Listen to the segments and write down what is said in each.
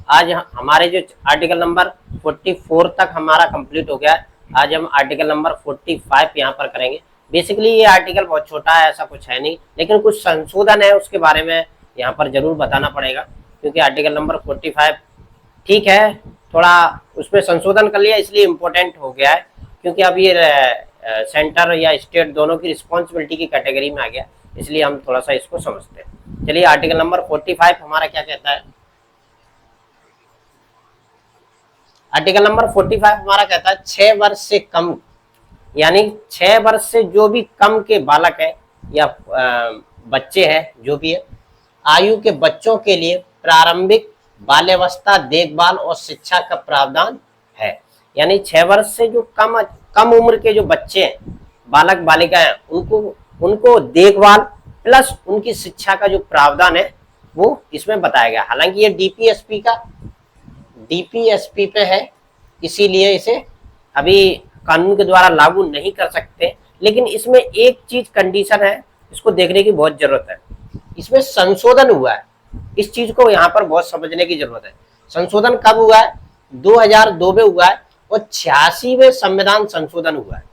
आज हमारे जो आर्टिकल नंबर 44 तक हमारा कंप्लीट हो गया है। आज हम आर्टिकल नंबर 45 यहाँ पर करेंगे। बेसिकली ये आर्टिकल बहुत छोटा है, ऐसा कुछ है नहीं, लेकिन कुछ संशोधन है उसके बारे में यहाँ पर जरूर बताना पड़ेगा, क्योंकि आर्टिकल नंबर 45 ठीक है, थोड़ा उसमें संशोधन कर लिया इसलिए इम्पोर्टेंट हो गया है, क्योंकि अब ये सेंटर या स्टेट दोनों की रिस्पॉन्सिबिलिटी की कैटेगरी में आ गया, इसलिए हम थोड़ा सा इसको समझते हैं। चलिए आर्टिकल नंबर 45 हमारा क्या कहता है। आर्टिकल नंबर 45 हमारा कहता है 6 वर्ष से कम, यानी 6 वर्ष से जो भी कम के बालक है या बच्चे हैं, जो भी है, आयु के बच्चों के लिए प्रारंभिक बाल्यावस्था देखभाल और शिक्षा का प्रावधान है। यानी 6 वर्ष से जो कम उम्र के जो बच्चे हैं, बालक बालिका हैं, उनको देखभाल प्लस उनकी शिक्षा का जो प्रावधान है वो इसमें बताया गया। हालांकि ये डीपीएसपी पे है, इसीलिए इसे अभी कानून के द्वारा लागू नहीं कर सकते, लेकिन इसमें एक चीज कंडीशन है, इसको देखने की बहुत जरूरत है। इसमें संशोधन हुआ है, इस चीज को यहाँ पर बहुत समझने की जरूरत है। संशोधन कब हुआ है? 2002 में हुआ है और 86वें संविधान संशोधन हुआ है।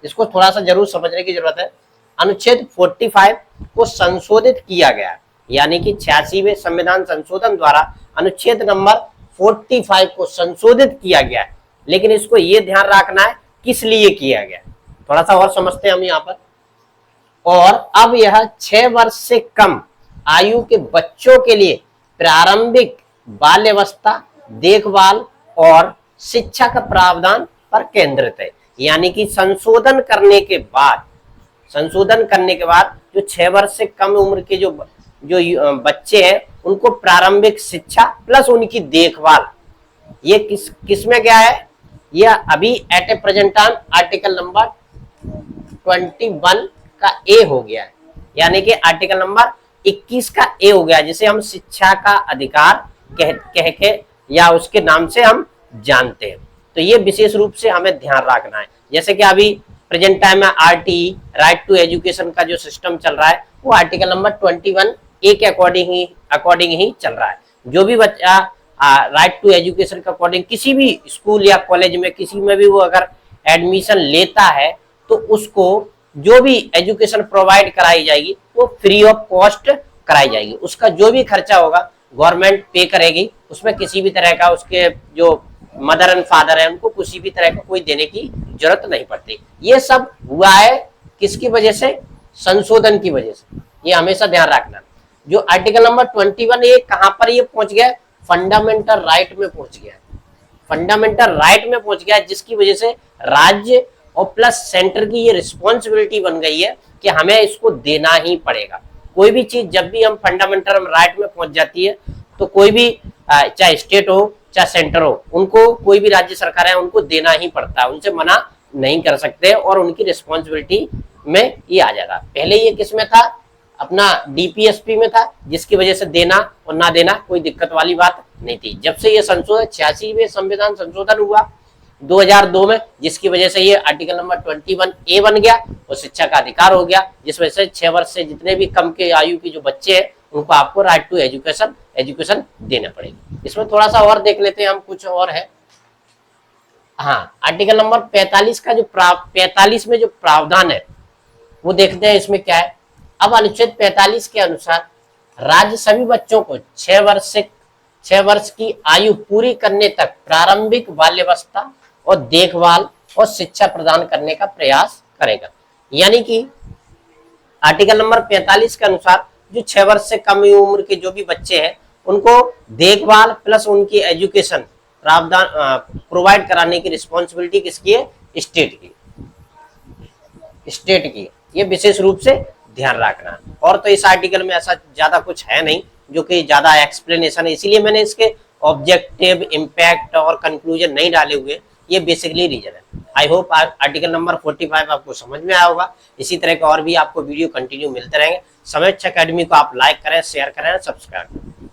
इसको थोड़ा सा जरूर समझने की जरूरत है। अनुच्छेद 45 को संशोधित किया गया, यानी कि 86वें संविधान संशोधन द्वारा अनुच्छेद नंबर 45 को संशोधित किया गया है। लेकिन इसको ये ध्यान रखना है किस लिए किया गया, थोड़ा सा और समझते हैं हम यहाँ पर। और अब यह 6 वर्ष से कम आयु के बच्चों के लिए प्रारंभिक बाल्यावस्था देखभाल और शिक्षा का प्रावधान पर केंद्रित है। यानी कि संशोधन करने के बाद जो 6 वर्ष से कम उम्र के जो बच्चे हैं, उनको प्रारंभिक शिक्षा प्लस उनकी देखभाल, ये किस में क्या है? यह अभी एट ए प्रेजेंट टाइम आर्टिकल नंबर 21 का ए हो गया है, यानी कि आर्टिकल नंबर 21 का ए हो गया, जिसे हम शिक्षा का अधिकार कह के या उसके नाम से हम जानते हैं। तो ये विशेष रूप से हमें ध्यान रखना है। जैसे कि अभी प्रेजेंट टाइम में आरटीई, राइट टू एजुकेशन का जो सिस्टम चल रहा है, वो आर्टिकल नंबर 21 ए के अकॉर्डिंग ही चल रहा है। जो भी बच्चा राइट टू एजुकेशन के अकॉर्डिंग किसी भी स्कूल या कॉलेज में किसी में भी वो अगर एडमिशन लेता है, तो उसको जो भी एजुकेशन प्रोवाइड कराई जाएगी वो फ्री ऑफ कॉस्ट कराई जाएगी। उसका जो भी खर्चा होगा गवर्नमेंट पे करेगी, उसमें किसी भी तरह का उसके जो मदर एंड फादर है उनको किसी भी तरह का कोई देने की जरूरत नहीं पड़ती। ये सब हुआ है किसकी वजह से? संशोधन की वजह से। ये हमेशा ध्यान रखना। जो आर्टिकल नंबर 21 ये कहां पर ये पहुंच गया? फंडामेंटल राइट में पहुंच गया। फंडामेंटल राइट में पहुंच गया, जिसकी वजह से राज्य और प्लस सेंटर की ये रिस्पॉन्सिबिलिटी बन गई है कि हमें इसको देना ही पड़ेगा। कोई भी चीज जब भी हम फंडामेंटल राइट में पहुंच जाती है, तो कोई भी चाहे स्टेट हो चाहे सेंटर हो, उनको कोई भी राज्य सरकार है उनको देना ही पड़ता है, उनसे मना नहीं कर सकते और उनकी रिस्पॉन्सिबिलिटी में ये आ जाएगा। पहले ये किस में था? अपना डीपीएसपी में था, जिसकी वजह से देना और ना देना कोई दिक्कत वाली बात नहीं थी। जब से ये संशोधन 86वें संविधान संशोधन हुआ 2002 में, जिसकी वजह से ये आर्टिकल नंबर 21 ए बन गया और शिक्षा का अधिकार हो गया, जिस वजह से 6 वर्ष से जितने भी कम के आयु के जो बच्चे हैं उनको आपको राइट टू एजुकेशन देना पड़ेगा। इसमें थोड़ा सा और देख लेते हैं हम, कुछ और है। हाँ, आर्टिकल नंबर 45 का जो 45 में जो प्रावधान है वो देखते हैं इसमें क्या है। अब अनुच्छेद 45 के अनुसार राज्य सभी बच्चों को 6 वर्ष की आयु पूरी करने तक प्रारंभिक बाल्यावस्था और देखभाल और शिक्षा प्रदान करने का प्रयास करेगा। यानी कि आर्टिकल नंबर 45 के अनुसार जो 6 वर्ष से कम उम्र के जो भी बच्चे हैं उनको देखभाल प्लस उनकी एजुकेशन प्रावधान प्रोवाइड कराने की रिस्पॉन्सिबिलिटी किसकी है? स्टेट की। ये विशेष रूप से ध्यान रखना। और तो इस आर्टिकल में ऐसा ज्यादा कुछ है नहीं जो कि ज्यादा एक्सप्लेनेशन है, इसीलिए मैंने इसके ऑब्जेक्टिव, इम्पैक्ट और कंक्लूजन नहीं डाले हुए। ये बेसिकली रीजन है। आई होप आर्टिकल नंबर 45 आपको समझ में आया होगा। इसी तरह के और भी आपको वीडियो कंटिन्यू मिलते रहेंगे। समझ अकेडमी को आप लाइक करें, शेयर करें, सब्सक्राइब करें।